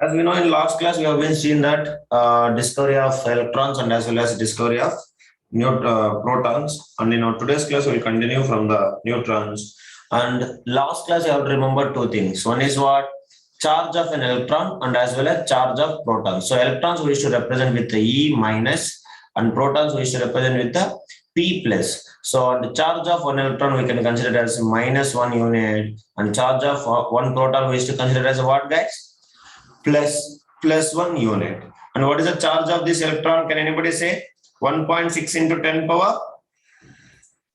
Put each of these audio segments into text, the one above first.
As we know, in last class, we have been seeing that discovery of electrons and as well as discovery of protons. And in our today's class, we'll continue from the neutrons. And last class, you have to remember two things. One is what? Charge of an electron and as well as charge of protons. So electrons we used to represent with the E minus and protons we used to represent with the P plus. So the charge of one electron we can consider as minus 1 unit, and charge of one proton we used to consider as what, guys? Plus 1 unit. And what is the charge of this electron? Can anybody say? 1.6 into 10 power?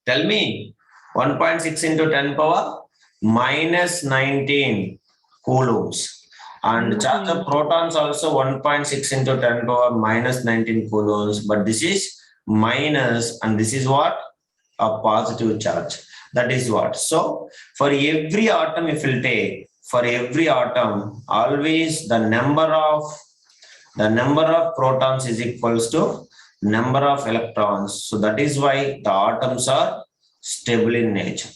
Tell me. 1.6 into 10 power minus 19 coulombs. And charge of protons also 1.6 into 10 power minus 19 coulombs. But this is minus, and this is what? A positive charge. That is what? So for every atom, if we'll take, for every atom, always the number of protons is equals to number of electrons. So that is why the atoms are stable in nature.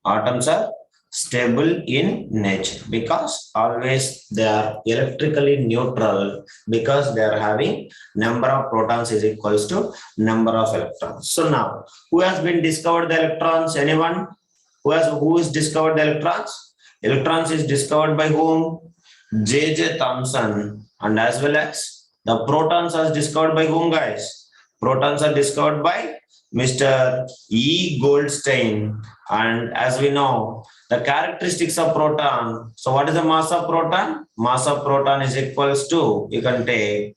Atoms are stable in nature because always they are electrically neutral, because they are having number of protons is equals to number of electrons. So now, who has been discovered the electrons? Anyone? Who is discovered the electrons? Electrons is discovered by whom? J.J. Thomson. And as well as the protons are discovered by whom, guys? Protons are discovered by Mr. E. Goldstein. And as we know, the characteristics of proton. So what is the mass of proton? Mass of proton is equals to, you can take,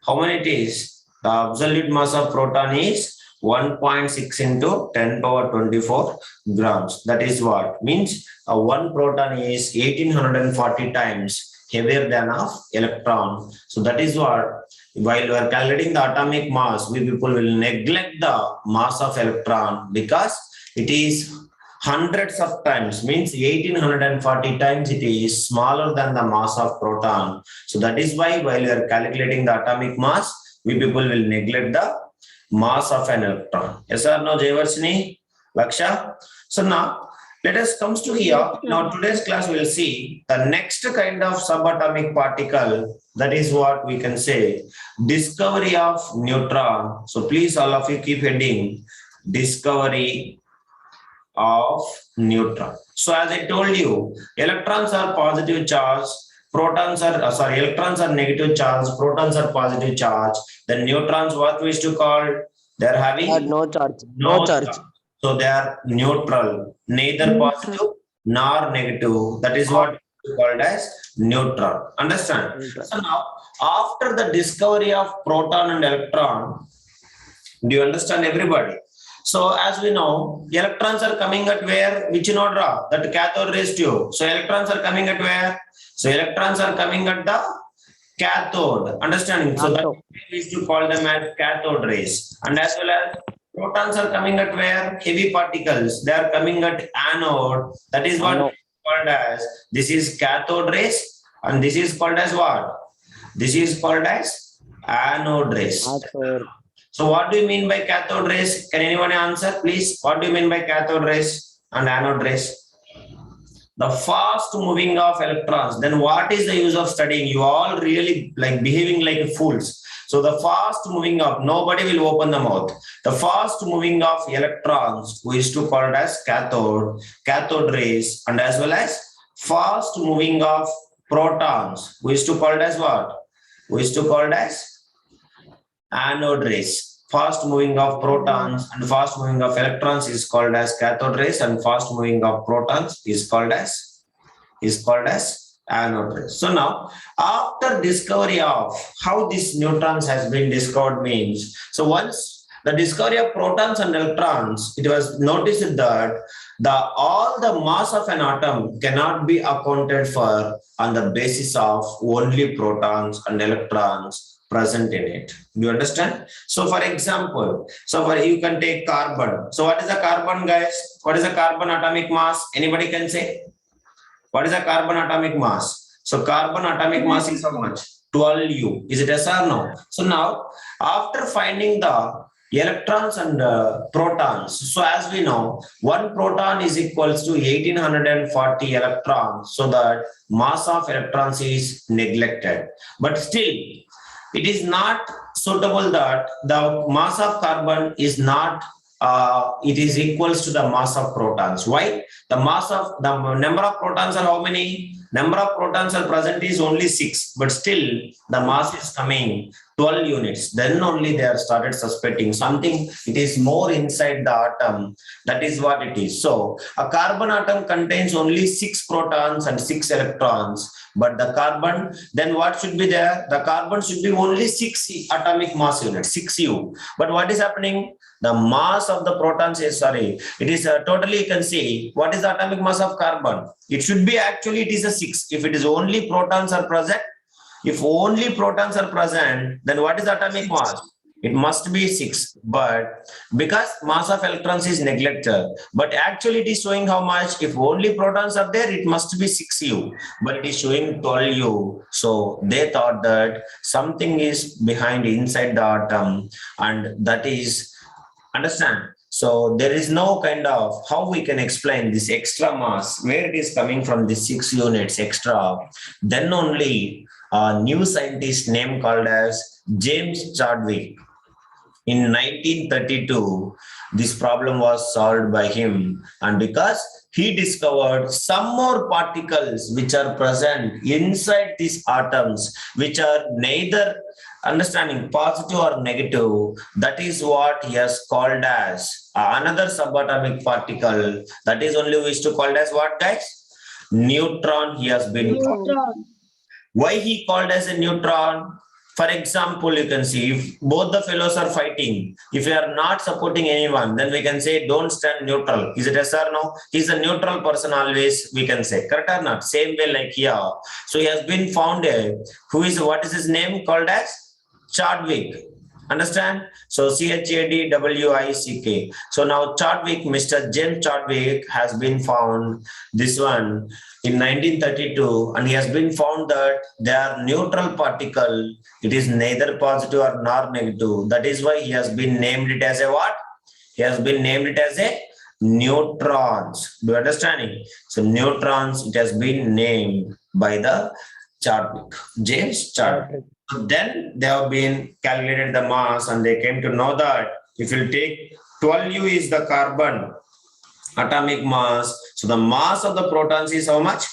how many it is? The absolute mass of proton is 1.6 into 10 power 24 grams. That is what? Means one proton is 1840 times heavier than of electron. So that is what, while we are calculating the atomic mass, we people will neglect the mass of electron because it is hundreds of times, means 1840 times it is smaller than the mass of proton. So that is why while we are calculating the atomic mass, we people will neglect the mass of an electron. Yes or no, Jayvarshini, Laksha? So now, let us comes to here. Now today's class we will see the next kind of subatomic particle. That is what we can say, discovery of neutron. So please all of you keep heading discovery of neutron. So as I told you, electrons are positive charge, protons are electrons are negative charge, protons are positive charge. Then neutrons, what we used to call? They are having no charge. no charge. So they are neutral, neither positive nor negative. That is what is called as neutron. Understand? So now, after the discovery of proton and electron, do you understand, everybody? So as we know, electrons are coming at where? Which in order? That cathode rays tube. So electrons are coming at where? So electrons are coming at the cathode. Understanding? So that we used to call them as cathode rays. And as well as protons are coming at where? Heavy particles. They are coming at anode. That is what is called as, this is cathode rays, and this is called as what? This is called as anode rays. So what do you mean by cathode rays? Can anyone answer, please? What do you mean by cathode rays and anode rays? The fast moving of electrons. Then what is the use of studying? You all really like behaving like fools. So the fast moving of, nobody will open the mouth. The fast moving of electrons, we used to call it as cathode rays, and as well as fast moving of protons, we used to call it as what? We used to call it as anode rays. Fast moving of protons and fast moving of electrons is called as cathode rays, and fast moving of protons is called as anode rays. So now, after discovery of how these neutrons has been discovered means, so once the discovery of protons and electrons, it was noticed that all the mass of an atom cannot be accounted for on the basis of only protons and electrons present in it. Do you understand? So for example, you can take carbon. So what is the carbon, guys? What is the carbon atomic mass? Anybody can say? What is the carbon atomic mass? So carbon atomic mass is how much? 12U. Is it yes or no? So now, after finding the electrons and protons. So as we know, one proton is equals to 1840 electrons. So that mass of electrons is neglected. But still, it is not suitable that the mass of carbon is not it is equals to the mass of protons. Why? The number of protons are how many? Number of protons are present is only 6, but still the mass is coming 12 units. Then only they are started suspecting something. It is more inside the atom. That is what it is. So a carbon atom contains only 6 protons and 6 electrons. But the carbon, then what should be there? The carbon should be only 6 atomic mass units, 6U. But what is happening? The mass of the protons is, sorry, it is totally, you can see, what is the atomic mass of carbon? It should be actually, it is a 6. If it is only protons are present, if only protons are present, then what is the atomic mass? It must be 6. But because mass of electrons is neglected, but actually it is showing how much? If only protons are there, it must be 6U, but it is showing 12U. So they thought that something is behind inside the atom, and that is, understand? So there is no kind of how we can explain this extra mass, where it is coming from, the 6 units extra. Then only a new scientist name called as James Chadwick. In 1932, this problem was solved by him, and because he discovered some more particles which are present inside these atoms, which are neither, understanding, positive or negative, that is what he has called as another subatomic particle. That is only we used to call as what, guys? Neutron. He has been called. Why he called as a neutron? For example, you can see if both the fellows are fighting, if you are not supporting anyone, then we can say don't stand neutral. Is it yes or no? He's a neutral person always, we can say. Correct or not? Same way like here. So he has been found who is, what is his name called as? Chadwick. Understand? So Chadwick. So now Chadwick, Mr. James Chadwick has been found this one in 1932, and he has been found that they are neutral particle. It is neither positive or nor negative. That is why he has been named it as a what? He has been named it as a neutrons. Do you understand it? So neutrons, it has been named by the Chadwick, James Chadwick. Then they have been calculated the mass, and they came to know that if you take 12U is the carbon atomic mass, so the mass of the protons is how much?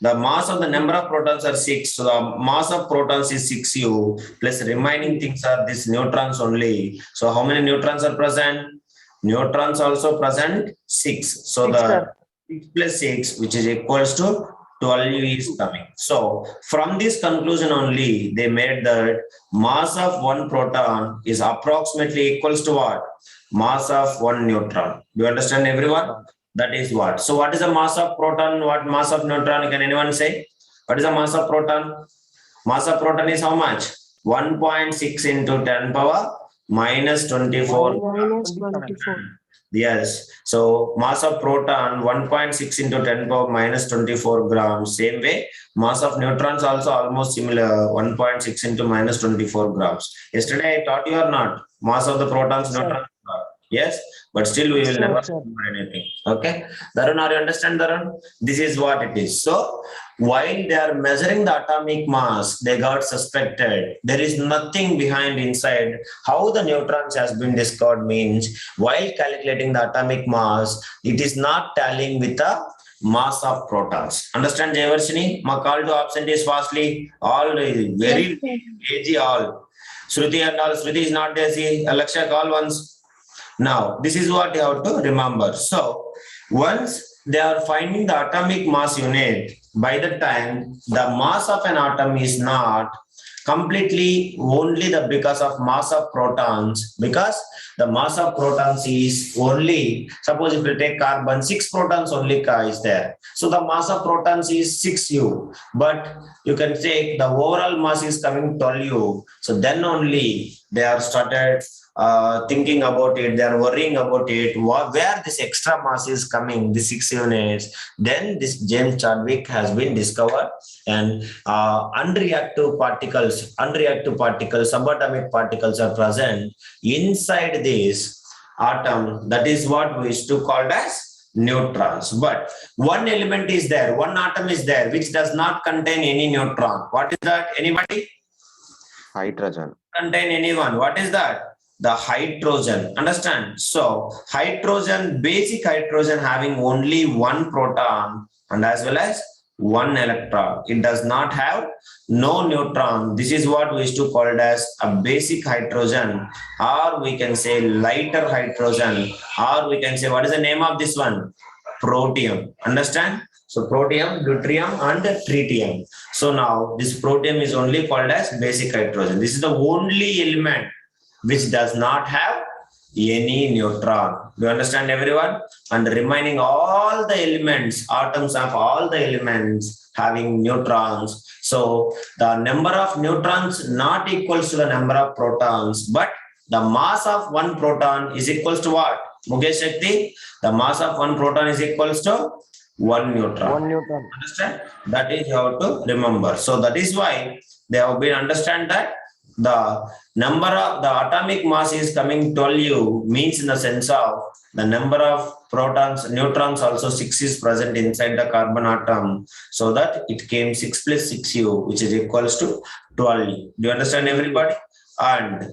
The mass of the number of protons are 6, so the mass of protons is 6U, plus remaining things are these neutrons only. So how many neutrons are present? Neutrons also present 6. So the 6 plus 6, which is equals to 12U is coming. So from this conclusion only, they made that mass of one proton is approximately equals to what? Mass of one neutron. Do you understand, everyone? That is what. So what is the mass of proton? What mass of neutron? Can anyone say? What is the mass of proton? Mass of proton is how much? 1.6 into 10 power minus 24. Minus 24. Yes. So mass of proton 1.6 into 10 power minus 24 grams. Same way, mass of neutrons also almost similar, 1.6 into minus 24 grams. Yesterday I taught you or not? Mass of the protons, neutrons. Yes, but still we will never remember anything. Okay, Darun, are you understand, Darun? This is what it is. So while they are measuring the atomic mass, they got suspected. There is nothing behind inside. How the neutrons has been discovered means while calculating the atomic mass, it is not tallying with the mass of protons. Understand, Jayvarshini? Ma call to absentees fastly. All very AG all. Shruti and all. Shruti is not there. See, Alaksha, call once. Now, this is what you have to remember. So, once they are finding the atomic mass unit, by the time the mass of an atom is not completely only the because of mass of protons, because the mass of protons is only, suppose if you take carbon, 6 protons only is there. So the mass of protons is 6U, but you can take the overall mass is coming 12U. So then only they are started thinking about it, they are worrying about it, where this extra mass is coming, the 6 units. Then this James Chadwick has been discovered, and unreactive particles, subatomic particles are present inside this atom. That is what we used to call as neutrons. But one element is there, one atom is there, which does not contain any neutron. What is that? Anybody? Hydrogen. Contain anyone? What is that? The hydrogen. Understand? So hydrogen, basic hydrogen, having only one proton and as well as one electron. It does not have no neutron. This is what we used to call it as a basic hydrogen, or we can say lighter hydrogen, or we can say, what is the name of this one? Protium. Understand? So protium, deuterium and tritium. So now this protium is only called as basic hydrogen. This is the only element which does not have any neutron. Do you understand, everyone? And remaining all the elements, atoms of all the elements having neutrons. So the number of neutrons not equals to the number of protons, but the mass of one proton is equals to what? Mukesh Shakti, the mass of one proton is equals to one neutron. One neutron. Understand? That is how to remember. So that is why they have been understand that the number of the atomic mass is coming 12U means in the sense of the number of protons, neutrons also 6 is present inside the carbon atom. So that it came 6 plus 6U, which is equals to 12U. Do you understand, everybody? And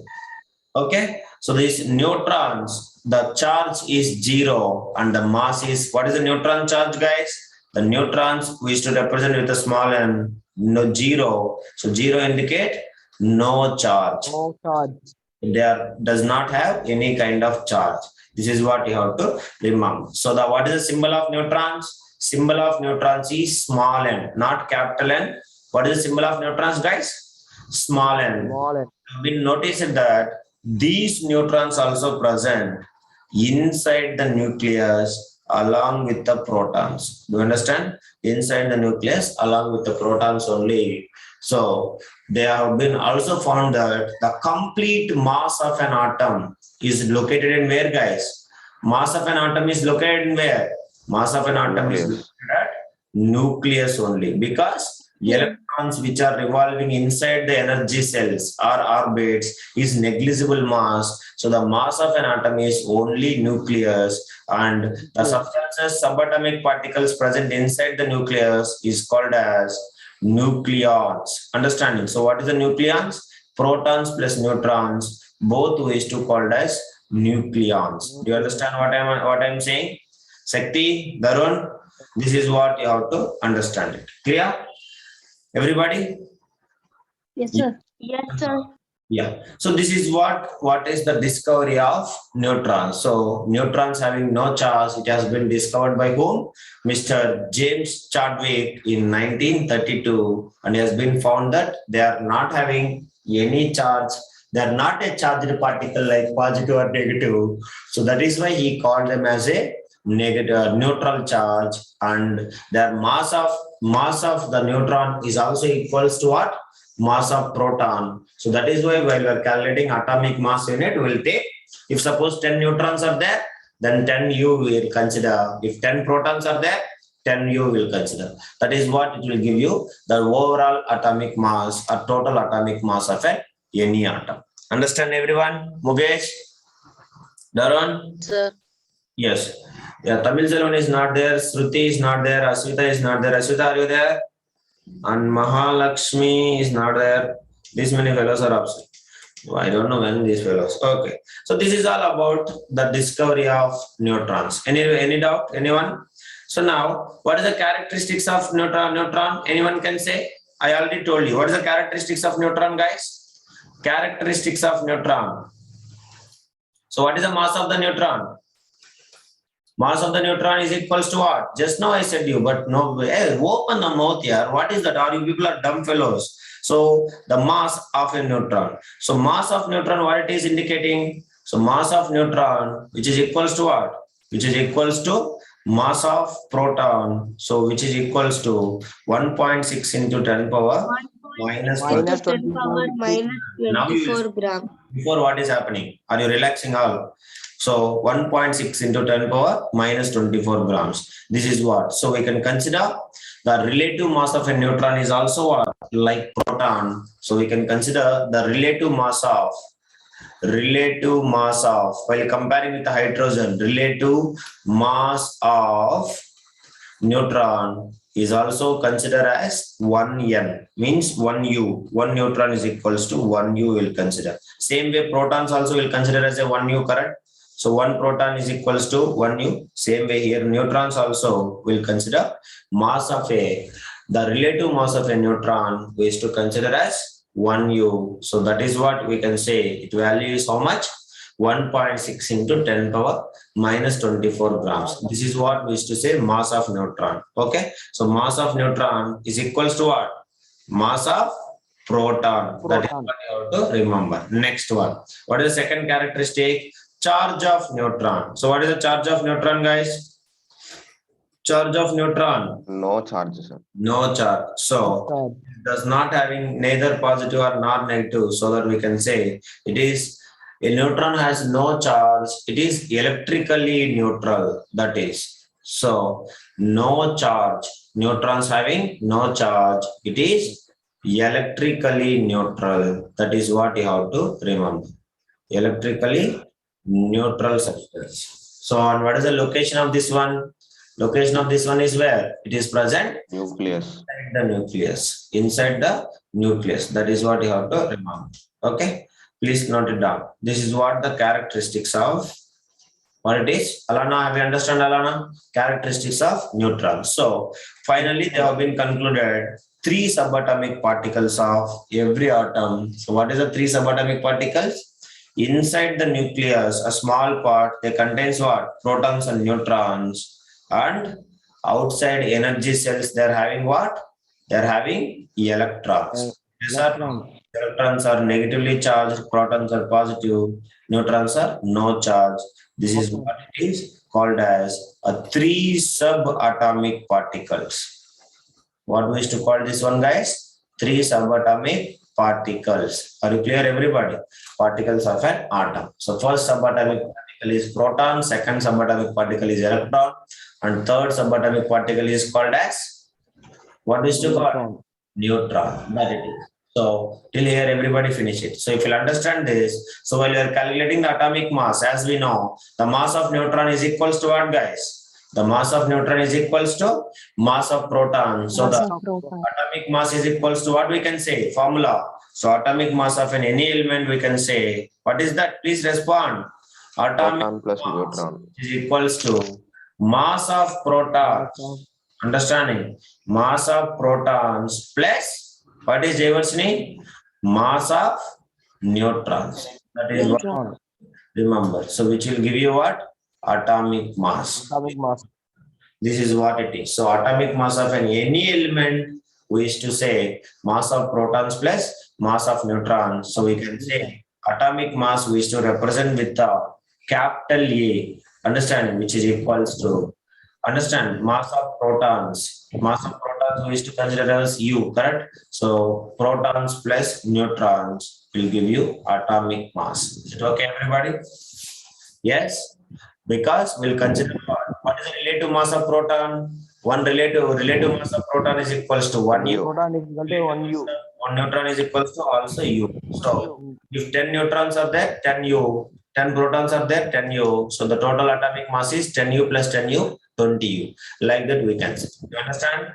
okay, so these neutrons, the charge is 0 and the mass is, what is the neutron charge, guys? The neutrons we used to represent with a small n, no 0. So 0 indicate no charge. No charge. There does not have any kind of charge. This is what you have to remember. So the what is the symbol of neutrons? Symbol of neutrons is small n, not capital N. What is the symbol of neutrons, guys? Small n. Small n. We noticed that these neutrons also present inside the nucleus along with the protons. Do you understand? Inside the nucleus along with the protons only. So they have been also found that the complete mass of an atom is located in where, guys? Mass of an atom is located in where? Mass of an atom is located at nucleus only, because electrons which are revolving inside the energy cells or orbits is negligible mass. So the mass of an atom is only nucleus, and the substances, subatomic particles present inside the nucleus is called as nucleons. Understanding? So what is the nucleons? Protons plus neutrons, both we used to called as nucleons. Do you understand what I'm saying? Shakti, Darun, this is what you have to understand it. Clear? Everybody? Yes, sir. Yes, sir. Yeah. So this is what is the discovery of neutrons. So neutrons having no charge, it has been discovered by whom? Mr. James Chadwick in 1932, and it has been found that they are not having any charge. They are not a charged particle like positive or negative. So that is why he called them as a negative neutral charge, and their mass of the neutron is also equals to what? Mass of proton. So that is why while we are calculating atomic mass unit, we will take, if suppose 10 neutrons are there, then 10 U will consider. If 10 protons are there, 10 U will consider. That is what it will give you, the overall atomic mass or total atomic mass of any atom. Understand, everyone? Mukesh? Darun? Sir. Yes. Yeah, Tamil Selvan is not there, Shruti is not there, Aswita is not there. Aswita, are you there? And Mahalakshmi is not there. These many fellows are absent. I don't know when these fellows. Okay. So this is all about the discovery of neutrons. Any doubt? Anyone? So now, what is the characteristics of neutron? Anyone can say? I already told you. What is the characteristics of neutron, guys? Characteristics of neutron. So what is the mass of the neutron? Mass of the neutron is equals to what? Just now I said you, but no, hey, open the mouth here. What is that? Are you people are dumb fellows? So the mass of a neutron. So mass of neutron, what it is indicating? So mass of neutron, which is equals to what? Which is equals to mass of proton. So which is equals to 1.6 into 10 power minus 10 power minus 24 gram. Before what is happening? Are you relaxing all? So 1.6 into 10 power minus 24 grams. This is what? So we can consider the relative mass of a neutron is also what? Like proton. So we can consider the relative mass of while comparing with the hydrogen, relative mass of neutron is also considered as 1n, means 1u. 1 neutron is equals to 1u will consider. Same way protons also will consider as a 1u, correct? So 1 proton is equals to 1u. Same way here neutrons also will consider mass of the relative mass of a neutron is to consider as 1u. So that is what we can say. It value is how much? 1.6 into 10 power minus 24 grams. This is what we used to say mass of neutron. Okay. So mass of neutron is equals to what? Mass of proton. That is what you have to remember. Next one. What is the second characteristic? Charge of neutron. So what is the charge of neutron, guys? Charge of neutron. No charge, sir. No charge. So it does not having neither positive or not negative. So that we can say it is a neutron has no charge. It is electrically neutral. That is. So no charge. Neutrons having no charge. It is electrically neutral. That is what you have to remember. Electrically neutral substance. So and what is the location of this one? Location of this one is where? It is present Nucleus. inside the nucleus. Inside the nucleus. That is what you have to remember. Okay. Please note it down. This is what the characteristics of what it is. Alana, have you understand, Alana? Characteristics of neutron. So finally, they have been concluded 3 subatomic particles of every atom. So what is the 3 subatomic particles? Inside the nucleus, a small part, they contains what? Protons and neutrons. And outside energy cells, they're having what? They're having electrons. Yes, sir. Electrons are negatively charged, protons are positive, neutrons are no charge. This is what it is called as a 3 subatomic particles. What we used to call this one, guys? 3 subatomic particles. Are you clear, everybody? Particles of an atom. So first subatomic particle is proton, second subatomic particle is electron, and third subatomic particle is called as what we used to call neutron. That it is. So till here everybody finish it. So if you understand this, so while you are calculating the atomic mass, as we know, the mass of neutron is equals to what, guys? The mass of neutron is equals to mass of proton. So the atomic mass is equals to what we can say? Formula. So atomic mass of any element we can say. What is that? Please respond. Proton plus neutron is equals to mass of protons. Understanding? Mass of protons plus what is Jayvarshini? Mass of neutrons. That is what remember. So which will give you what? Atomic mass. Atomic mass. This is what it is. So atomic mass of any element, we used to say mass of protons plus mass of neutrons. So we can say atomic mass we used to represent with the capital A. Understand? Which is equals to, understand, mass of protons. Mass of protons we used to consider as U, correct? So protons plus neutrons will give you atomic mass. Is it okay, everybody? Yes? Because we'll consider what is the relative mass of proton? One relative mass of proton is equals to 1 U. Proton is equal to 1 U. 1 neutron is equals to also U. So if 10 neutrons are there, 10 U. 10 protons are there, 10 U. So the total atomic mass is 10 U plus 10 U, 20 U. Like that we can say. You understand?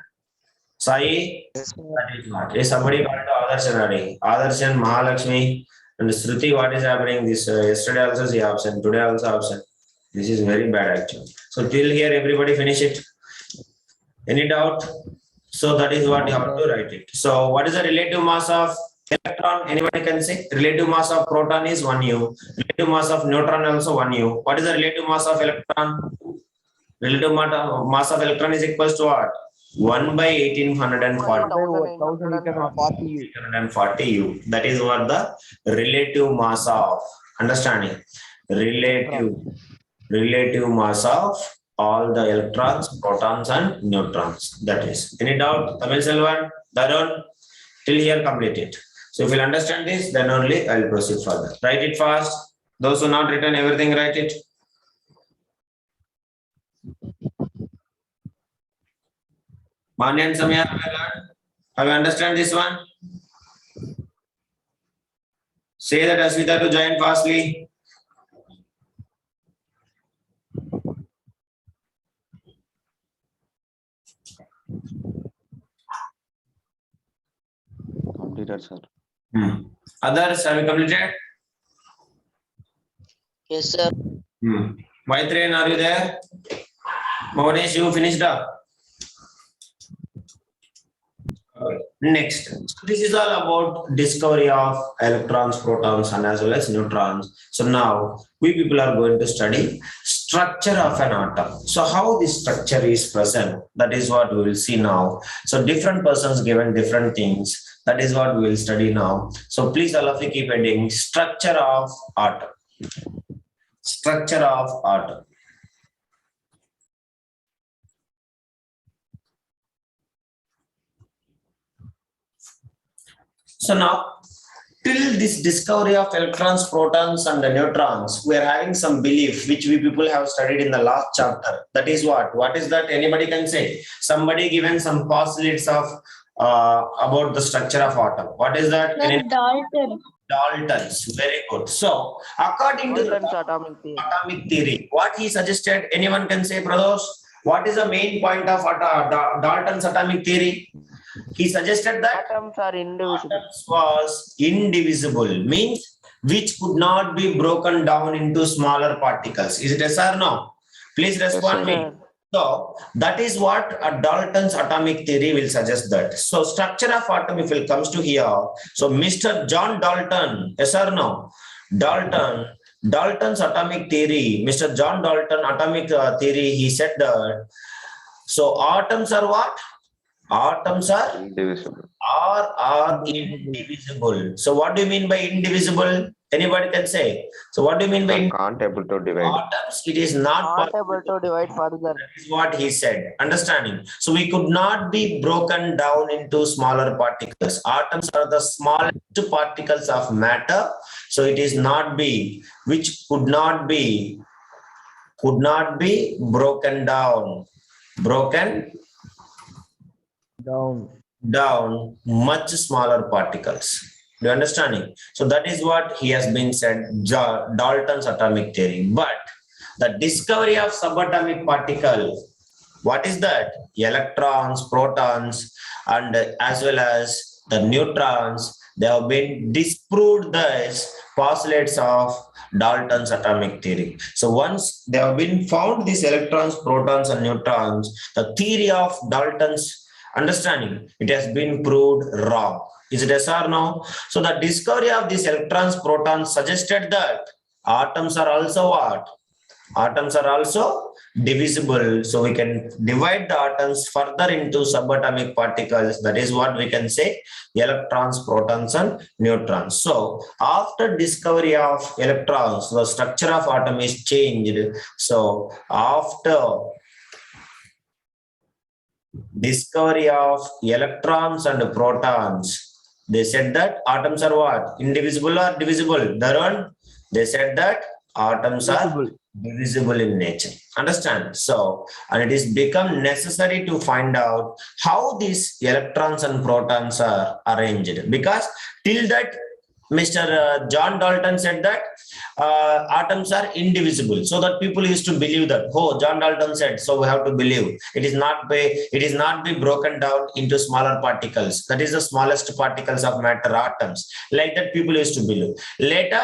Sai? That is what. Is somebody got to Adarshan? Adarshan, Mahalakshmi, and Shruti, what is happening? This yesterday also she absent, today also absent. This is very bad actually. So till here everybody finish it. Any doubt? So that is what you have to write it. So what is the relative mass of electron? Anybody can say? Relative mass of proton is 1 U. Relative mass of neutron also 1 U. What is the relative mass of electron? Relative mass of electron is equals to what? 1 by 1840. 1840 U. That is what the relative mass of, understanding? Relative mass of all the electrons, protons and neutrons. That is. Any doubt? Tamil Selvan, Darun, till here completed. So if you'll understand this, then only I'll proceed further. Write it fast. Those who not written everything, write it. Manya and Samya, have you understand this one? Say that Asmita to join fastly. Completed, sir. Others, have you completed? Yes, sir. Maitreyan, are you there? Mohanesh, you finished up? Okay. Next, so this is all about discovery of electrons, protons, and as well as neutrons. So now we people are going to study structure of an atom. So how this structure is present, that is what we will see now. So different persons given different things. That is what we will study now. So please all of you keep heading structure of atom. Structure of atom. So now, till this discovery of electrons, protons, and the neutrons, we are having some belief which we people have studied in the last chapter. That is what? What is that? Anybody can say. Somebody given some postulates of about the structure of atom. What is that? Dalton. Dalton's. Very good. So, according to the atomic theory, what he suggested, anyone can say, brothers, what is the main point of Dalton's atomic theory? He suggested that Atoms are indivisible. atoms was indivisible, means which could not be broken down into smaller particles. Is it yes or no? Please respond me. Sir. So that is what Dalton's atomic theory will suggest that. So structure of atom, if it comes to here, so Mr. John Dalton, yes or no? Dalton's atomic theory, Mr. John Dalton atomic theory, he said that. So atoms are what? Atoms are Indivisible. indivisible. So what do you mean by indivisible? Anybody can say. So what do you mean by Sir, can't able to divide. atoms? It is not Not able to divide further. That is what he said. Understanding. So we could not be broken down into smaller particles. Atoms are the smallest particles of matter. So it is not be, which could not be broken down. Down much smaller particles. Do you understanding? So that is what he has been said, Dalton's atomic theory. But the discovery of subatomic particle, what is that? Electrons, protons, and as well as the neutrons, they have been disproved as postulates of Dalton's atomic theory. So once they have been found, these electrons, protons, and neutrons, the theory of Dalton's understanding, it has been proved wrong. Is it yes or no? So the discovery of these electrons, protons suggested that atoms are also what? Atoms are also divisible. So we can divide the atoms further into subatomic particles. That is what we can say, electrons, protons, and neutrons. So after discovery of electrons, the structure of atom is changed. So after discovery of electrons and protons, they said that atoms are what? Indivisible or divisible? Darun, they said that atoms are divisible in nature. Understand? So, and it is become necessary to find out how these electrons and protons are arranged, because till that Mr. John Dalton said that atoms are indivisible. So that people used to believe that, oh, John Dalton said, so we have to believe. It is not be broken down into smaller particles. That is the smallest particles of matter, atoms. Like that people used to believe. Later,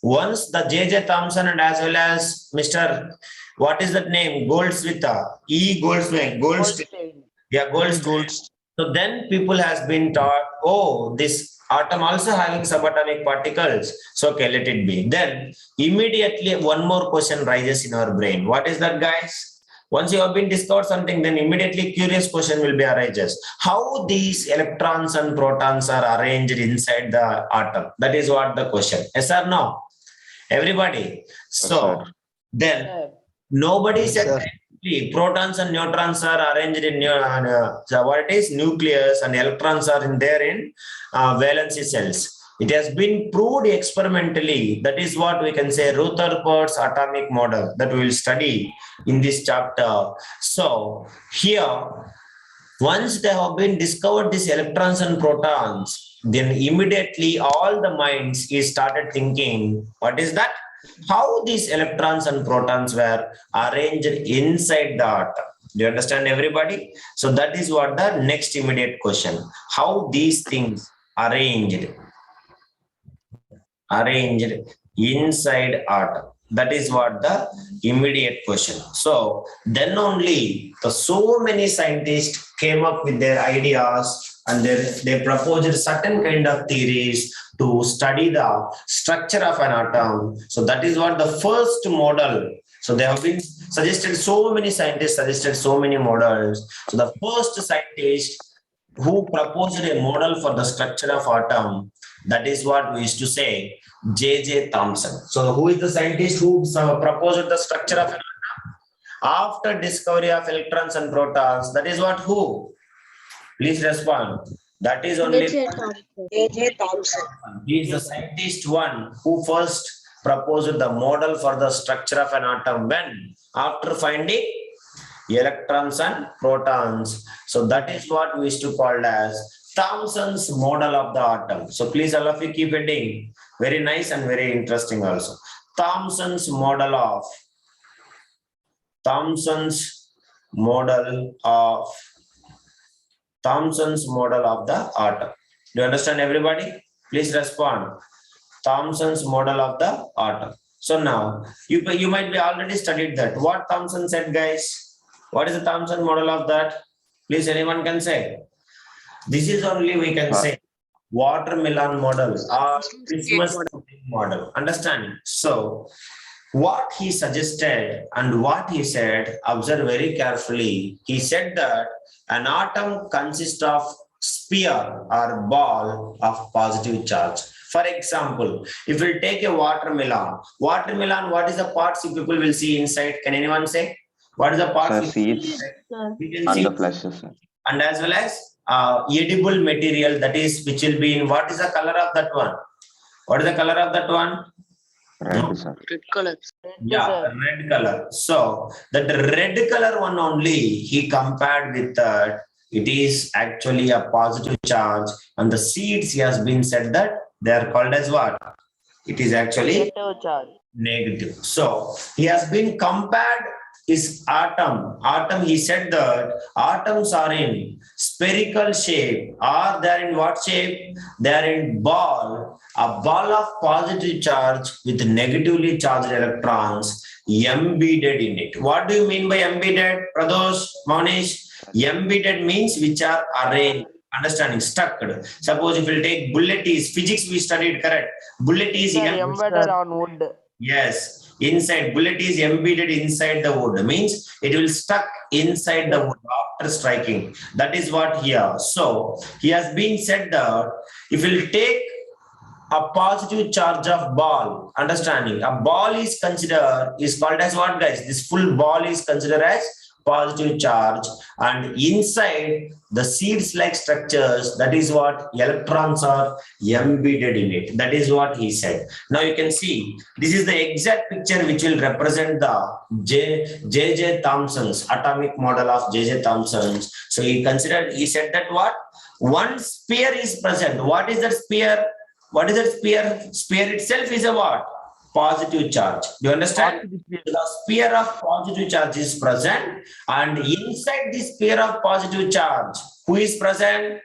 once the J.J. Thomson and as well as Mr. What is that name? Goldschmidt. Yeah, Goldstein. So then people has been taught, oh, this atom also having subatomic particles. So okay, let it be. Then immediately one more question rises in our brain. What is that, guys? Once you have been discovered something, then immediately curious question will be arises. How these electrons and protons are arranged inside the atom? That is what the question. Yes or no? Everybody. So then nobody said Protons and neutrons are arranged in so what it is nucleus, and electrons are in there in valency cells. It has been proved experimentally. That is what we can say Rutherford's atomic model that we will study in this chapter. So here, once they have been discovered these electrons and protons, then immediately all the minds is started thinking, what is that? How these electrons and protons were arranged inside the atom. Do you understand, everybody? So that is what the next immediate question. How these things arranged inside atom. That is what the immediate question. So then only so many scientists came up with their ideas, and they proposed certain kind of theories to study the structure of an atom. So that is what the first model. So they have been suggested, so many scientists suggested so many models. So the first scientist who proposed a model for the structure of atom, that is what we used to say J.J. Thomson. So who is the scientist who proposed the structure of an atom after discovery of electrons and protons? That is what who? Please respond. That is only J.J. Thomson. He is the scientist one who first proposed the model for the structure of an atom when after finding electrons and protons. So that is what we used to call as Thomson's model of the atom. So please all of you keep reading. Very nice and very interesting also. Thomson's model of the atom. Do you understand, everybody? Please respond. Thomson's model of the atom. So now you might be already studied that. What Thomson said, guys? What is the Thomson model of that? Please, anyone can say. This is only we can say watermelon model or Christmas model. Understanding? So what he suggested and what he said, observe very carefully. He said that an atom consists of sphere or ball of positive charge. For example, if we take a watermelon, what is the parts you people will see inside? Can anyone say? What is the parts? Seeds We can and see, the fleshes, sir. and as well as edible material, that is which will be in, what is the color of that one? What is the color of that one? Red, sir. Red color. Yeah, red color. So that red color one only he compared with that. It is actually a positive charge, and the seeds he has been said that they are called as what? It is actually Negative charge. negative. So he has been compared his atom. He said that atoms are in spherical shape, or they are in what shape? They are in ball, a ball of positive charge with negatively charged electrons embedded in it. What do you mean by embedded, Pradosh, Manish? Embedded means which are arranged. Understanding, stuck. Suppose if we take bullet is physics, we studied, correct? Bullet is Embedded on wood. Yes, inside bullet is embedded inside the wood, means it will stuck inside the wood after striking. That is what here. So he has been said that if you take a positive charge of ball, understanding, a ball is considered, is called as what, guys? This full ball is considered as positive charge, and inside the seeds like structures, that is what electrons are embedded in it. That is what he said. Now you can see this is the exact picture which will represent the J.J. Thomson's atomic model of J.J. Thomson's. So he said that what? One sphere is present. What is that sphere? What is that sphere? Sphere itself is a what? Positive charge. Do you understand? The sphere of positive charge is present, and inside the sphere of positive charge, who is present?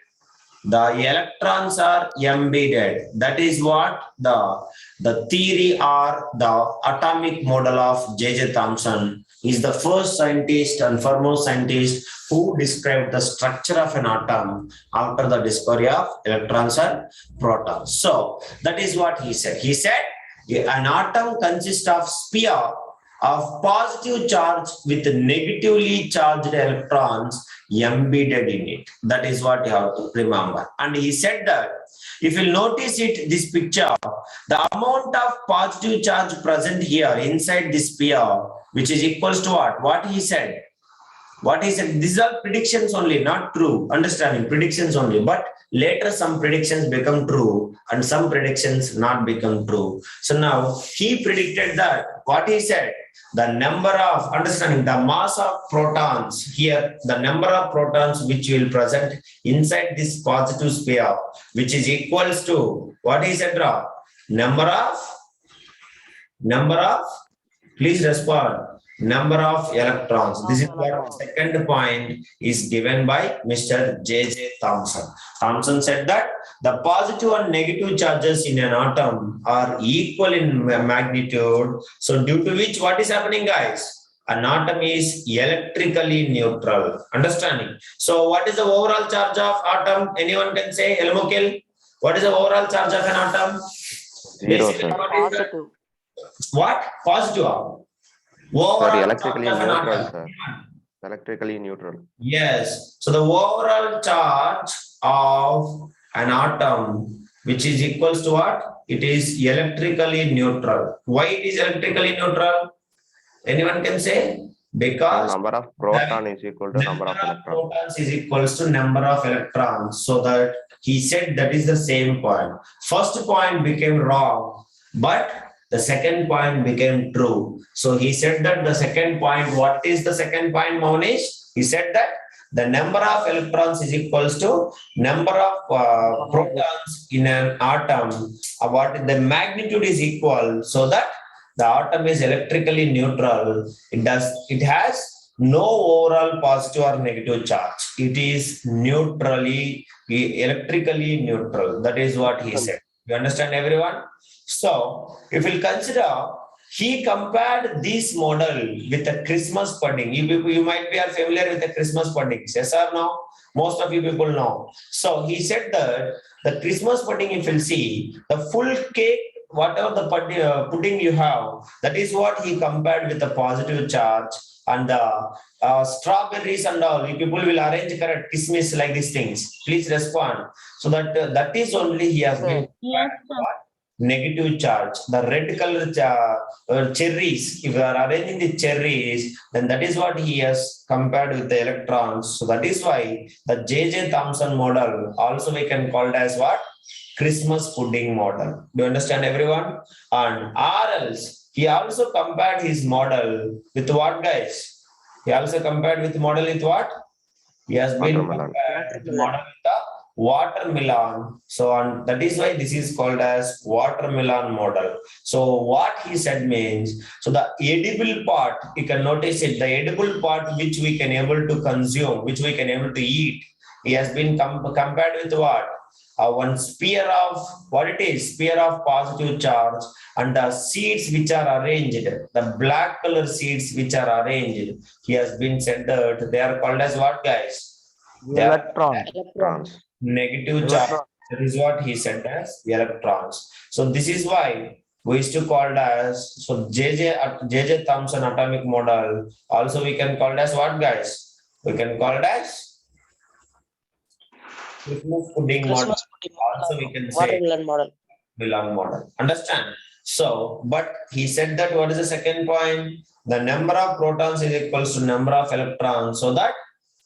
The electrons are embedded. That is what the theory or the atomic model of J.J. Thomson is the first scientist and foremost scientist who described the structure of an atom after the discovery of electrons and protons. So that is what he said. He said an atom consists of sphere of positive charge with negatively charged electrons embedded in it. That is what you have to remember. And he said that if you notice it, this picture, the amount of positive charge present here inside this sphere, which is equals to what? What he said? What he said, these are predictions only, not true. Understanding, predictions only. But later some predictions become true and some predictions not become true. So now he predicted that, what he said, the number of, understanding, the mass of protons here, the number of protons which will present inside this positive sphere, which is equals to, what he said, number of, please respond, number of electrons. This is what second point is given by Mr. J.J. Thomson. Thomson said that the positive and negative charges in an atom are equal in magnitude. So due to which, what is happening, guys? An atom is electrically neutral. Understanding? So what is the overall charge of atom? Anyone can say, Elmokil? What is the overall charge of an atom? 0, Basically, sir. what is that? Positive. What? Positive. Overall Sorry, electrically charge of an neutral, atom. sir. Electrically neutral. Yes. So the overall charge of an atom, which is equals to what? It is electrically neutral. Why it is electrically neutral? Anyone can say? The Because number of proton is equal to number of electrons. protons is equals to number of electrons. So that he said that is the same point. First point became wrong, but the second point became true. So he said that the second point, what is the second point, Monish? He said that the number of electrons is equals to number of protons in an atom. What the magnitude is equal, so that the atom is electrically neutral. It has no overall positive or negative charge. It is electrically neutral. That is what he said. You understand, everyone? So if we consider, he compared this model with a Christmas pudding. You might be familiar with the Christmas pudding. Yes or no? Most of you people know. So he said that the Christmas pudding, if you'll see, the full cake, whatever the pudding you have, that is what he compared with the positive charge, and the strawberries and all. You people will arrange correct kismis like these things. Please respond. So that is only he has been negative charge. The red color cherries, if you are arranging the cherries, then that is what he has compared with the electrons. So that is why the J.J. Thomson model also we can call it as what? Christmas pudding model. Do you understand, everyone? And or else he also compared his model with what, guys? He also compared with model with what? He has been Watermelon. compared with model with the watermelon. So and that is why this is called as watermelon model. So what he said means, so the edible part, you can notice it, the edible part which we can able to consume, which we can able to eat, he has been compared with what? One sphere of, what it is, sphere of positive charge, and the seeds which are arranged, the black color seeds which are arranged, he has been said that they are called as what, guys? They are Electron. Electrons. negative charge. That is what he said as electrons. So this is why we used to call it as, so J.J. Thomson atomic model. Also we can call it as what, guys? We can call it as Christmas pudding model. Christmas pudding Also we can say watermelon model. Milan model. Understand? So, but he said that what is the second point? The number of protons is equals to number of electrons, so that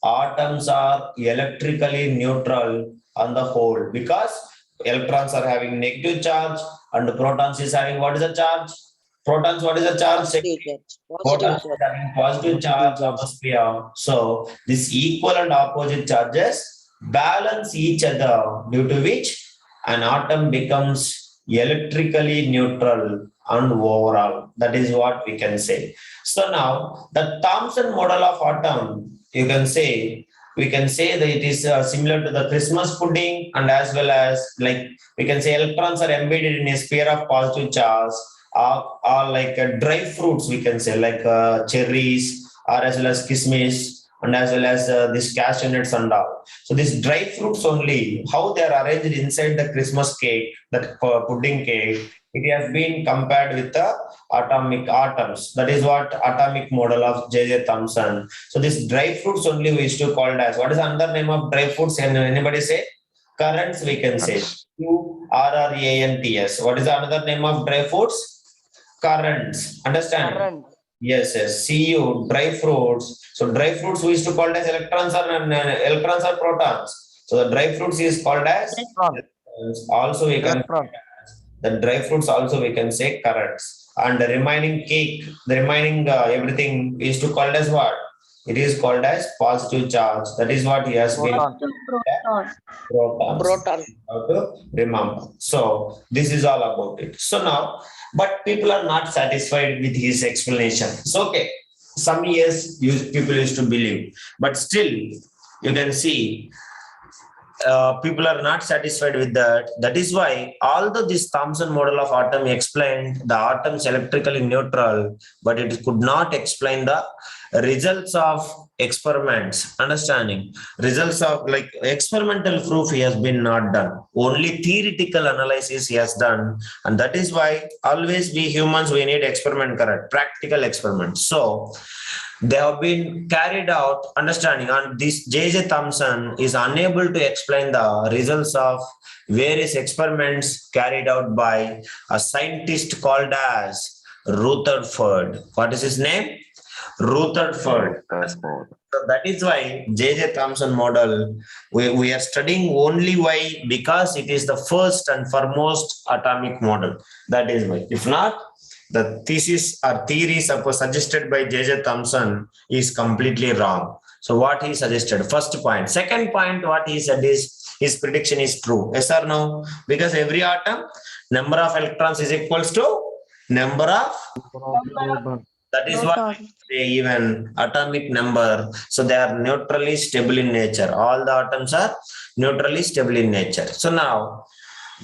atoms are electrically neutral on the whole, because electrons are having negative charge and the protons is having what is the charge? Protons, what is the charge? Positive charge. Protons Positive is charge. having positive charge of the sphere. So this equal and opposite charges balance each other, due to which an atom becomes electrically neutral and overall. That is what we can say. So now the Thomson model of atom, you can say, we can say that it is similar to the Christmas pudding, and as well as, like, we can say electrons are embedded in a sphere of positive charge, or like dry fruits, we can say, like cherries, or as well as kismis, and as well as this cashew nuts and all. So these dry fruits only, how they are arranged inside the Christmas cake, that pudding cake, it has been compared with the atomic atoms. That is what atomic model of J.J. Thomson. So this dry fruits only we used to call it as, what is another name of dry fruits? And anybody say? Currants, we can say. Currants. What is another name of dry fruits? Currants. Understand? Current. Yes, yes. CU, dry fruits. So dry fruits we used to call as electrons or electrons or protons. So the dry fruits is called as Electron. electrons. Also we can Electron. the dry fruits also we can say currents. And the remaining cake, the remaining everything is to called as what? It is called as positive charge. That is what he has been Proton. protons. Proton. How to remember. So this is all about it. So now, but people are not satisfied with his explanation. So okay, some years people used to believe, but still you can see people are not satisfied with that. That is why, although this Thomson model of atom explained the atoms electrically neutral, but it could not explain the results of experiments. Understanding results of like experimental proof he has been not done. Only theoretical analysis he has done, and that is why always we humans we need experiment correct, practical experiments. So they have been carried out understanding, and this J.J. Thomson is unable to explain the results of various experiments carried out by a scientist called as Rutherford. What is his name? Rutherford. Rutherford. So that is why J.J. Thomson model we are studying only why, because it is the first and foremost atomic model. That is why. If not, the thesis or theory suggested by J.J. Thomson is completely wrong. So what he suggested, first point. Second point, what he said is his prediction is true. Yes or no? Because every atom, number of electrons is equals to number of, that is what they even atomic number. So they are neutrally stable in nature. All the atoms are neutrally stable in nature. So now